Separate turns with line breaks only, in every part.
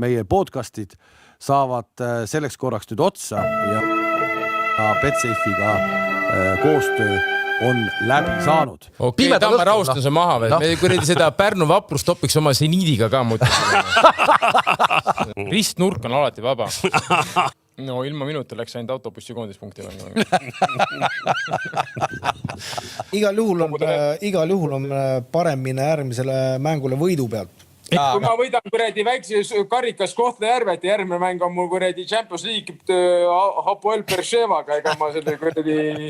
meie podcastid saavad selleks korraks nüüd otsa ja Betsafe'iga koostöö on läbi saanud.
Okei, tamme rahustuse maha veel. Me kuredi seda Pärnu vaprust topiks oma seniidiga ka Ristnurk on alati vaba. No ilma minuta läks ainult autobussi koondispunkti.
Igal juhul on parem minna järgmisele mängule võidu pealt.
Kui ma võidan kuredi väikses karikas Kohtla-Järvet ja järgmine mäng on mul kuredi Champions League Hapoel Bershevaga, ega ma selle kuredi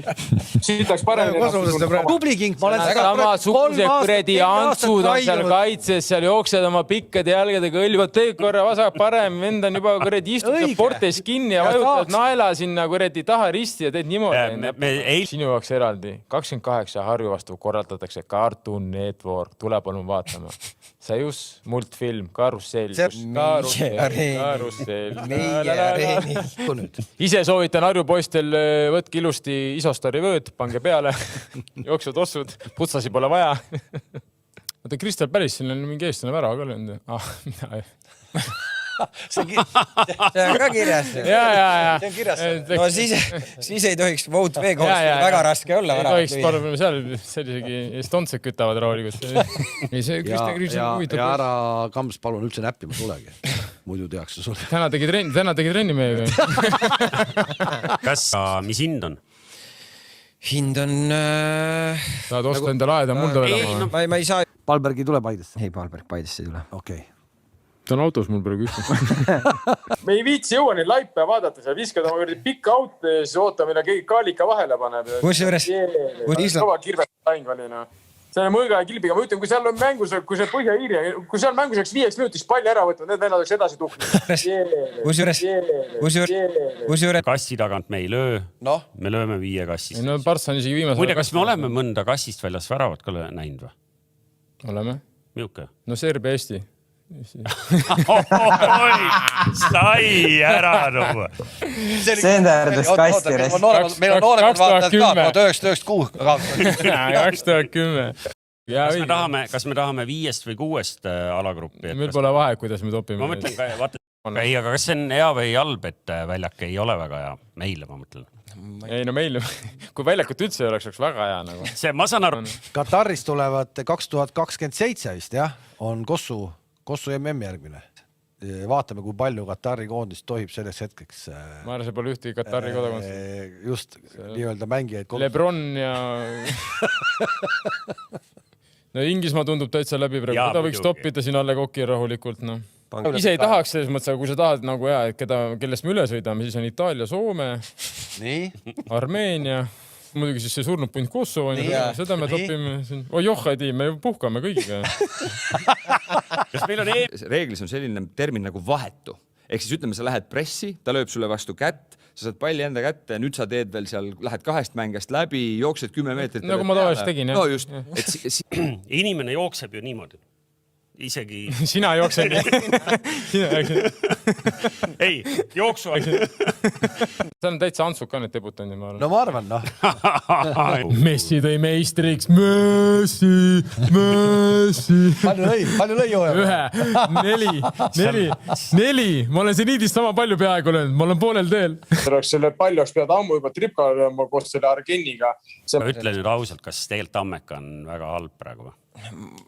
siitaks paremini.
Tubli king, ma olen
samasugused kuredi antsud on seal kaitses, seal jooksed oma pikkade jalgadega õllivad, tee korra vasak parem, vend on juba kuredi istub portes kinni ja vajutad naela sinna kuredi taha risti ja teed niimoodi. Sinu jaoks eraldi 28 Harju vastu korraldatakse Cartoon Network, tule palun vaatama. See just multfilm, karussell. Ise soovitan Harju poistel, võtke ilusti Isostari vööd, pange peale, jooksvad ossud, putsasi pole vaja. Vaata, Kristel päris siin on mingi eestlane vära ka löönud. Mida ei?
See on ka kirjas.
See
on kirjas. No siis ei tohiks Vout V-koos väga raske olla.
Ei tohiks parem seal sellisegi estontsed kütavad rahulikult.
Ja ära Kams palun üldse näppima tulegi. Muidu tehakse sulle.
Täna tegi trenni meiega.
Mis hind on?
Hind on...
Saad osta enda laeda mulda vedama?
Ma ei saa...
Palberg ei tule Paidesse?
Ei, Palberg Paidesse ei tule.
Okei.
Ta on autos mul praegu üks.
Me ei viitsi jõua neid laipe vaadata, sa viskad oma pikka auto ja siis oota, mille keegi kaalika vahele paneb.
Kusjuures...
Kõva kirvest laing oli. Selle mõõga ja kilbiga. Ma ütlen, kui seal on mängus, kui see Põhja-Iiri, kui seal mängus oleks 5 minutis palli ära võtnud, need vennad oleks edasi tuhknud.
Kusjuures...
Kassi tagant me ei löö. Me lööme 5 kassist.
No Parts on isegi viimase...
Muide, kas me oleme mõnda kassist väljas väravat ka näinud või?
Oleme.
Miuke?
No Serbia Eesti.
Sai ära nuua.
Senderdes kasti rest.
Meil on nooremad vaatajad ka, 1996.
2010.
Kas me tahame 5 või 6 alagruppi?
Meil pole vahe, kuidas me topime.
Ma mõtlen, aga kas see on hea või halb, et väljak ei ole väga hea? Meile, ma mõtlen.
Ei, no meil, kui väljakut üldse oleks väga hea.
Ma saan aru.
Kataris tulevad 2027 vist, jah? On Kossu MM järgmine. Vaatame, kui palju Katari koondist tohib selleks hetkeks.
Ma arvan, see pole ühtegi Katari kodakondsus.
Just nii-öelda mängijaid.
Lebron ja... No Inglismaa tundub täitsa läbi praegu. Ta võiks toppida siin alle Koki rahulikult. Ise ei tahaks selles mõttes, aga kui sa tahad, kellest me üle sõidame, siis on Itaalia, Soome, Armeenia, muidugi siis see surnud punt Kosovo, seda me topime. Johhadi, me puhkame kõigiga.
Reeglis on selline termin nagu vahetu. Ehk siis ütleme, sa lähed pressi, ta lööb sulle vastu kätt, sa saad palli enda kätte ja nüüd sa teed veel seal, lähed 2 mängest läbi, jooksed 10 meetrit.
Nagu ma tavaliselt tegin, jah.
No just.
Inimene jookseb ju niimoodi. Isegi...
Sina jooksen nii.
Ei, jooksuvad.
See on täitsa Antsuk ka need debutandi, ma arvan.
No ma arvan,
Messi tõi meistriks. Messi.
Palju lõi jooja?
4. Ma olen seniidist sama palju peaaegu löönud. Ma olen poolel teel.
Selle palli oleks pead ammu juba tripka lööma koos selle Argeniga.
Ma ütlen nüüd ausalt, kas tegelikult Tammeka on väga halb praegu või?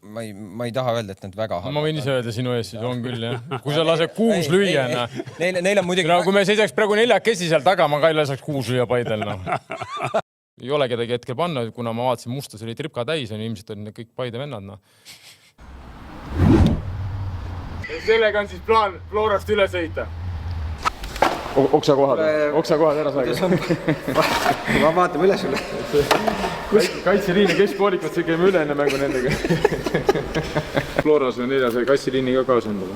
Ma ei taha öelda, et need väga halb.
Ma võin ise öelda sinu ees, siis on küll, jah. Kui sa lased 6 lüüa,
Neil on muidugi...
Kui me seisaks praegu 4 seal taga, ma ka ei lasaks 6 lüüa Paidel. Ei ole kedagi hetkel panna, kuna ma vaatasin mustas oli tripka täis, ilmselt on kõik Paide vennad. Sellega on siis plaan Florast üle sõita. Oksa kohad ära saagi.
Ma vaatame üle sulle.
Kaitseliini keskpoolikud, see käime üle enne mängu nendega. Floras on 4. kaitseliini ka kaasa endale.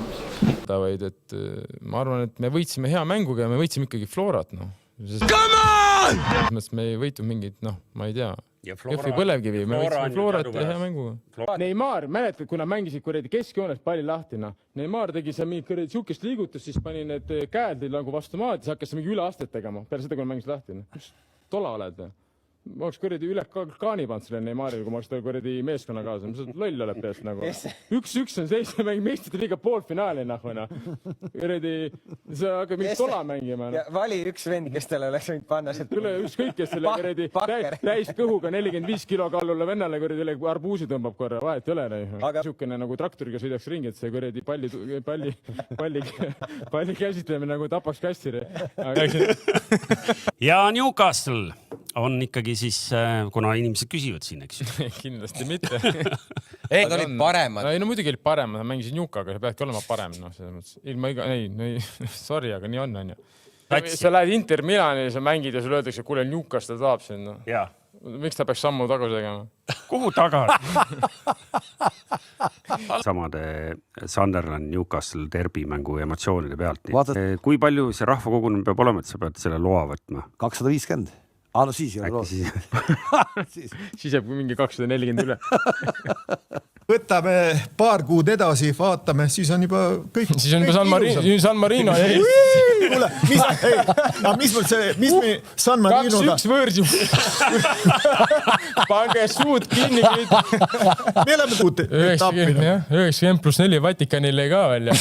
Ma arvan, et me võitsime hea mänguga ja me võitsime ikkagi Florat. Come on! Me ei võitu mingid, ma ei tea. Jõhvi põlevkivi, me võitsime Florat ja hea mänguga. Neymar, mäletad, kui nad mängisid keskjoonest palli lahti. Neymar tegi seal mingi siukest liigutust, siis pani need käed nagu vastu maad ja siis hakkas mingi üle astet tegema. Peale seda, kui nad mängisid lahti. Tola oled või? ma oleks kuradi üle kaani pannud selle Neymaril, kui ma oleks ta kuradi meeskonna kaasa. Mis sa loll oled peast nagu. 1-1 on seisma mäng meistrite liiga poolfinaali nahvana. Kuradi, sa hakkad mingit tola mängima.
Vali üks vend, kes talle oleks võinud panna.
Üle ükskõik, kes selle kuradi täis kõhuga 45 kilo kallule vennale kuradi arbuusi tõmbab korra. Vahet ei ole. Sihukene nagu traktoriga sõidaks ringi, et see kuradi palli käsitlemine nagu tapaks kassiri.
Ja Newcastle on ikkagi siis, kuna inimesed küsivad siin, eks ju.
Kindlasti mitte.
Nad olid paremad.
No muidugi olid paremad, ma mängisin Newcaga, sa peadki olema parem. Ilma sorry, aga nii on ju. Sa lähed Inter Milani ja sa mängid ja sulle öeldakse, kuule Newcastle tahab siin.
Jaa.
Miks ta peaks sammu tagasi tegema?
Kuhu tagasi? Samade Sunderland Newcastle derbi mängu emotsioonide pealt. Kui palju see rahvakogunemine peab olema, et sa pead selle loa võtma?
250. No siis ei ole
siis jääb mingi 240 üle.
Võtame paar kuud edasi, vaatame, siis on juba kõik.
Siis on San Marino.
Kuule, mis me San Marinoga?
2-1 võõrsi. Pange suud kinni.
Me oleme kuud etappina.
90+4 Vatikanile ka välja.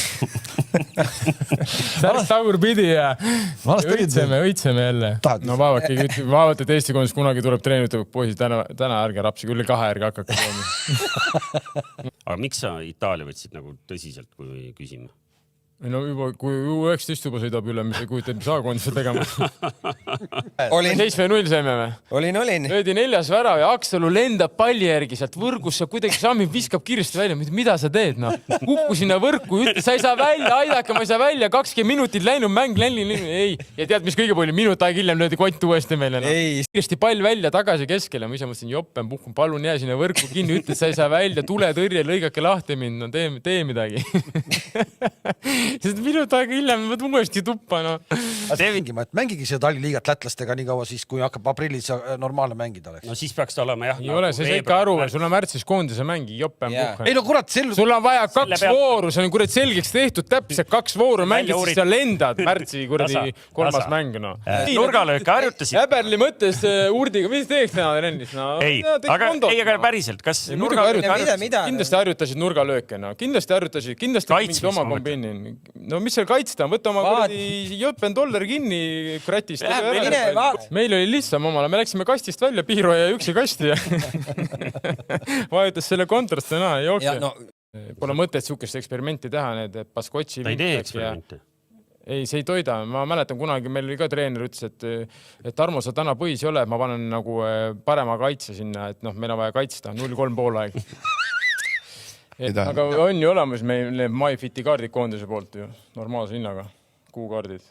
Särk tagurpidi ja õitseme jälle. No vaevalt, et Eesti koondis kunagi tuleb treenida, poisid täna ärge rapsi, küll 2 ärge hakake tooma.
Aga miks sa Itaalia võtsid nagu tõsiselt, kui küsime?
No juba, kui U19 juba sõidab üle, mis ei kujuta, mis A-koondise tegema. 7-0 saime me.
Olin.
Löödi 4. värav ja Aksalu lendab palli järgi sealt võrgusse, kuidagi Sami viskab kiiresti välja. Mida sa teed? Kukku sinna võrku, ütle, sa ei saa välja, aidake, ma ei saa välja. 20 minutit läinud mäng, ei. Ja tead, mis kõige palju, minut aeg hiljem löödi kott uuesti meile. Kiiresti pall välja tagasi keskele. Ma ise mõtlesin, joppen, puhkun, palun jää sinna võrku kinni, ütle, sa ei saa välja, tule tõrje, lõigake lahti mind, tee midagi. Sest minut aega hiljem võt uuesti tuppa.
Mängigi seda talliliigat lätlastega nii kaua siis, kui hakkab aprillis normaalne mängida.
No siis peaks ta olema jah.
Ei ole, see ikka aru, sul on märtsis koondise mängi, joppen puhkan.
Ei no kurat,
sul on vaja 2 vooru, see on kurat selgeks tehtud, täpselt 2 vooru mängid, siis sa lendad märtsi kuradi 3. mäng.
Nurgalööke harjutasid?
Häberli mõttes Urdiga, mis teeks täna trennis?
Aga päriselt, kas
kindlasti harjutasid nurgalööke, kindlasti harjutasid, kindlasti mingid oma kombini. No mis seal kaitsta on? Võtta oma kuradi jopen dollar kinni kratist. Meil oli lihtsam omale, me läksime kastist välja, piiro ja üksi kasti ja vajutas selle kontrasti ja jookse. Pole mõtet sihukest eksperimenti teha, need Baskotši.
Ta ei tee eksperimenti.
Ei, see ei toida. Ma mäletan kunagi, meil oli ka treener ütles, et Tarmo, sa täna põis ei ole, ma panen nagu parema kaitse sinna, et meil on vaja kaitsta 0-3 poolaeg. Aga on ju olemas meil MyFiti kaardid koondise poolt ju, normaalse hinnaga, kuukaardid.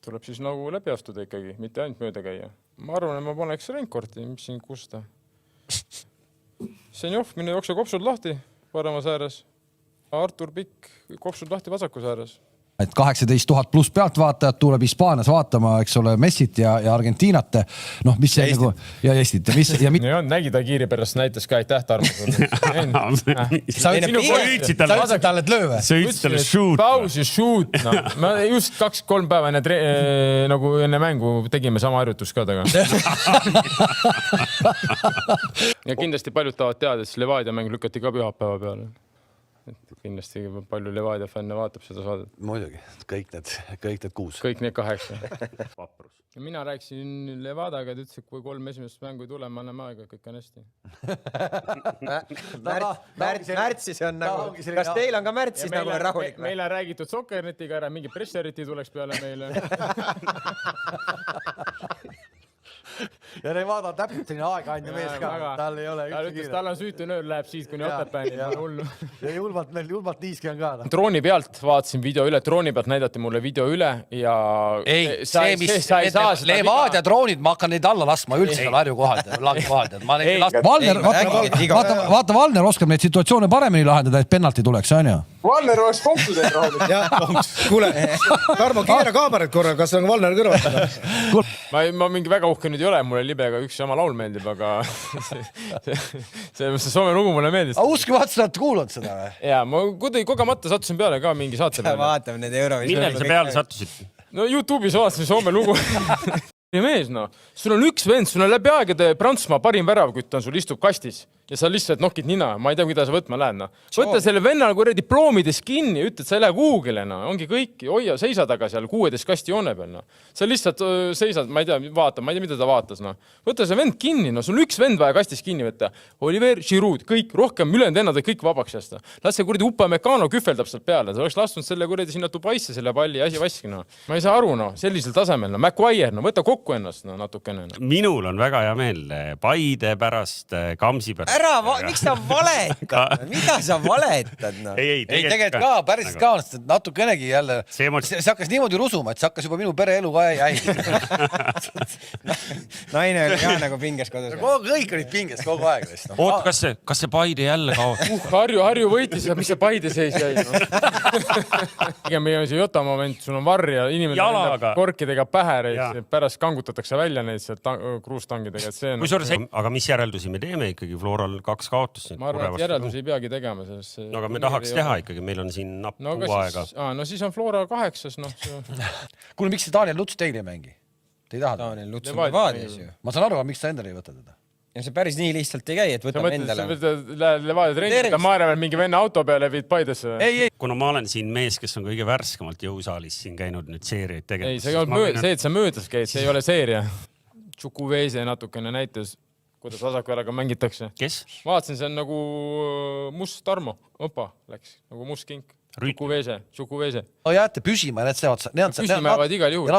Tuleb siis nagu läbi astuda ikkagi, mitte ainult mööda käia. Ma arvan, et ma paneks Renkorti, mis siin kusta. Senjov, mine jookse kopsud lahti paremas ääres. Artur Pikk, kopsud lahti vasakus ääres.
Et 18 000 pluss pealtvaatajad tuleb Hispaanias vaatama, eks ole, Messit ja Argentiinat. No, mis see nagu... Ja Eestit.
Ja nägi ta kiiri pärast näitas ka aitäh, Tarmo.
Sa ütlesid talle, et lööve.
Sa ütlesid talle shoot.
Paus ja shoot. Ma just 2-3 päeva nagu enne mängu tegime sama harjutus ka taga. Ja kindlasti paljud tahavad teada, et Levadia mäng lükati ka pühapäeva peale. Kindlasti palju Levadia fänne vaatab seda saadet.
Muidugi, kõik need 6.
Kõik need 8. Mina rääkisin Levadaga, et ütles, et kui 3 esimest mängu ei tule, ma anname aega, kõik on hästi.
Märtsis on nagu, kas teil on ka märtsis nagu rahulik?
Meil on räägitud Sokkernetiga ära, mingi presseriti tuleks peale meile.
Ja ne vaada täpselt selline aega-anja mees ka. Tal ei ole
üldse kiire. Tal on süütu nöör, läheb siis, kuni Otepääni.
Ja julmalt niiski on ka.
Drooni pealt vaatasin video üle, drooni pealt näidati mulle video üle ja...
Ei, see, mis Levadia droonid, ma hakkan neid alla laskma üldse seal Harju kohaldajad. Vaata, Valner oskab neid situatsioone paremini lahendada, et penalti tuleks, on ju?
Valner oleks konksu teed droonid.
Kuule, Tarmo, keera kaamerat korra, kas on Valner kõrval?
Ma mingi väga uhke nüüd ei ole, mulle libega üks sama laul meeldib, aga see Soome lugu mulle meeldis.
Uski vaatasid, et kuulad seda või?
Jaa, ma kuidagi kogemata sattusin peale ka mingi saate peale.
Vaatame need Eurovisiooni.
Millel sa peale sattusid?
No YouTube'is vaatasin Soome lugu. mees, no. Sul on üks vend, sul on läbi aegade Prantsusmaa parim väravkütt on, sul istub kastis ja sa lihtsalt nokid nina, ma ei tea, mida sa võtma lähed, no. Võta selle vennal kuradi diplomides kinni, ütled, sa ei lähe Google'e, no. Ongi kõik, hoia, seisa taga seal 16 kasti joone peal, no. Sa lihtsalt seisad, ma ei tea, vaata, ma ei tea, mida ta vaatas, no. Võta see vend kinni, no. Sul on üks vend vaja kastis kinni võtta. Oliver Giroud, kõik, rohkem ülejäänud vennad kõik vabaks jästa. Las see kuradi Upamecano kühveldab sealt peale. Ta oleks lastunud selle kuradi sinna Dubaisse selle palli ja asi vaski, no. Ma ei saa aru, no. Sellisel tasemel, no. Maguire, no. Võta kokku ennast, no, natukene. No.
Minul on väga hea meel Paide pärast, Kamsi pärast.
Miks sa valetad? Mida sa valetad? No?
Ei, tegelikult ka, päris ka on, natukenegi jälle. See hakkas niimoodi rusuma, et see hakkas juba minu pereelu ka jäi.
Naine oli ka nagu pinges kodus.
Kõik olid pinges kogu aeg.
Oot, kas see Paide jälle kaob?
Harju võitis, mis see Paide seis jäi? No? Meil on see Jota moment, sul on varr ja inimene korkidega pähe reis, pärast kangutatakse välja neid kruustangidega.
Aga mis järeldusi me teeme ikkagi Floral 2 kaotus?
Ma arvan, et järeldusi ei peagi tegema.
No aga me tahaks teha ikkagi, meil on siin napp kuu aega.
No siis on Flora 8. No.
Kuule, miks see Daniel Luts teil ei mängi? Te ei taha?
Daniel Luts on Levadias ju.
Ma saan aru, miks sa endale ei võta teda?
Ja see päris nii lihtsalt ei käi, et võtame endale.
Lähed Levadia treenida, Maarjamäel mingi venna auto peale viid Paidesse.
Ei.
Kuna ma olen siin mees, kes on kõige värskemalt jõusaalis siin käinud nüüd seeriaid tegema.
Ei, see, et sa möödas käid, see ei ole seeria. Tšukuveese natukene näitas, kuidas vasakväraga mängitakse.
Kes?
Vaatasin, see on nagu must Tarmo. Opa, läks nagu must kink. Tšukuveese.
No jääte püsima ja nad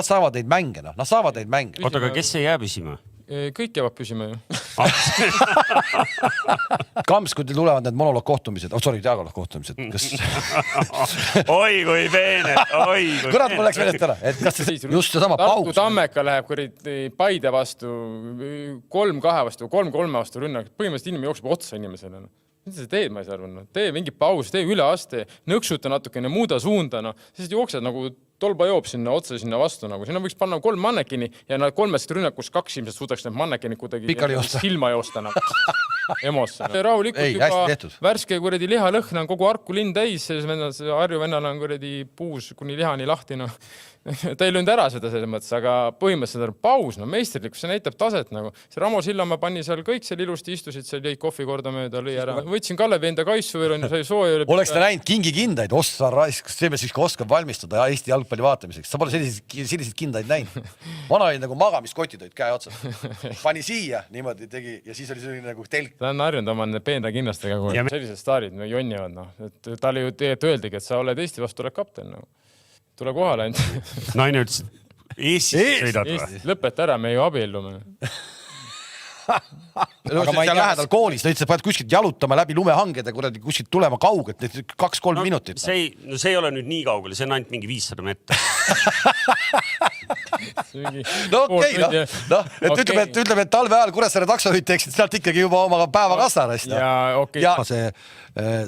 saavad neid mänge. Nad saavad neid mänge.
Oota, aga kes ei jää püsima?
Kõik jäävad püsima ju.
Kams, kui teil tulevad need monoloogkohtumised, dialoogkohtumised, kas...
Oi kui peened, oi kui
Kurat, mul läks meelest ära, et kas see just seesama paus...
Tartu Tammeka läheb Paide vastu 3-2 vastu, 3-3 vastu rünnak. Põhimõtteliselt inimene jookseb otsa inimesele. Mida sa teed, ma ei saa arvanud? Tee mingi paus, tee üleaste, nõksuta natukene, muuda suunda. Siis jooksed nagu tolba joob sinna otsa sinna vastu. Sinna võiks panna 3 mannekini ja nad 3 rünnakus 2 ilmselt suudaks need mannekini kuidagi silma joosta. Emosse. Rahulikult juba värske kuradi lihalõhna on kogu Arku linn täis. Harju vennal on kuradi puus kuni lihani lahti. Ta ei löönud ära seda selles mõttes, aga põhimõtteliselt on paus, meisterlikkus, see näitab taset. See Ramo Sillamäe pani seal kõik seal ilusti istusid, seal jõid kohvi korda mööda, lõi ära. Võtsin Kalevi enda kaisu, sai sooja.
Oleks ta näinud kingikindaid, Ossar Raisk, see mees oskab valmistada Eesti jalgpalli vaatamiseks. Sa pole selliseid kindaid näinud. Vana oli nagu magamiskotid olid käe otsas. Pani siia, niimoodi tegi ja siis oli selline nagu telk.
Ta on harjunud oma peenra kinnastega, kui sellised staarid jonnivad. Talle ju öeldigi, et sa oled Eesti vastu, oled kapten. Tule kohale ainult.
Naine ütles, Eestis sõidad või?
Lõpeta ära, me ju abiellume.
Seal lähedal koolis, ta ütles, et paned kuskilt jalutama läbi lumehanged ja kuradi kuskilt tulema kaugelt, 2-3 minutit.
See ei ole nüüd nii kaugele, see on ainult mingi 500 meetrit.
No okei, ütleme, et talve ajal Kuressaare taksojuhid teeksid sealt ikkagi juba oma päeva kassarast.
Ja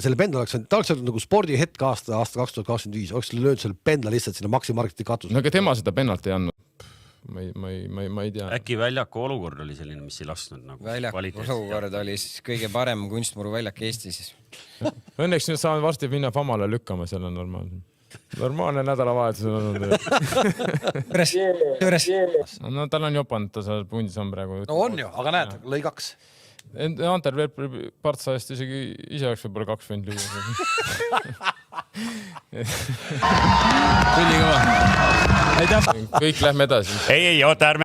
selle pendla oleks olnud nagu spordihetk aasta 2025, oleks lööd selle pendla lihtsalt sinna Maximarketi katus.
No aga tema seda pennalt ei andnud. Ma ei tea.
Äkki väljaku olukord oli selline, mis ei lasnud nagu
väljaku olukord oli siis kõige parem kunstmuru väljak Eestis.
Õnneks nüüd saan varsti minna Famale lükkama, seal on normaalne. Normaalne nädalavahetus on olnud. No tal on jopanud, ta seal pundis on praegu.
No on ju, aga näed, lõi 2.
Anter Verperi partsa eest isegi ise oleks võib-olla 2 võnd lüüa. Tuli kõva. Kõik lähme edasi.
Ei, oota, ärme.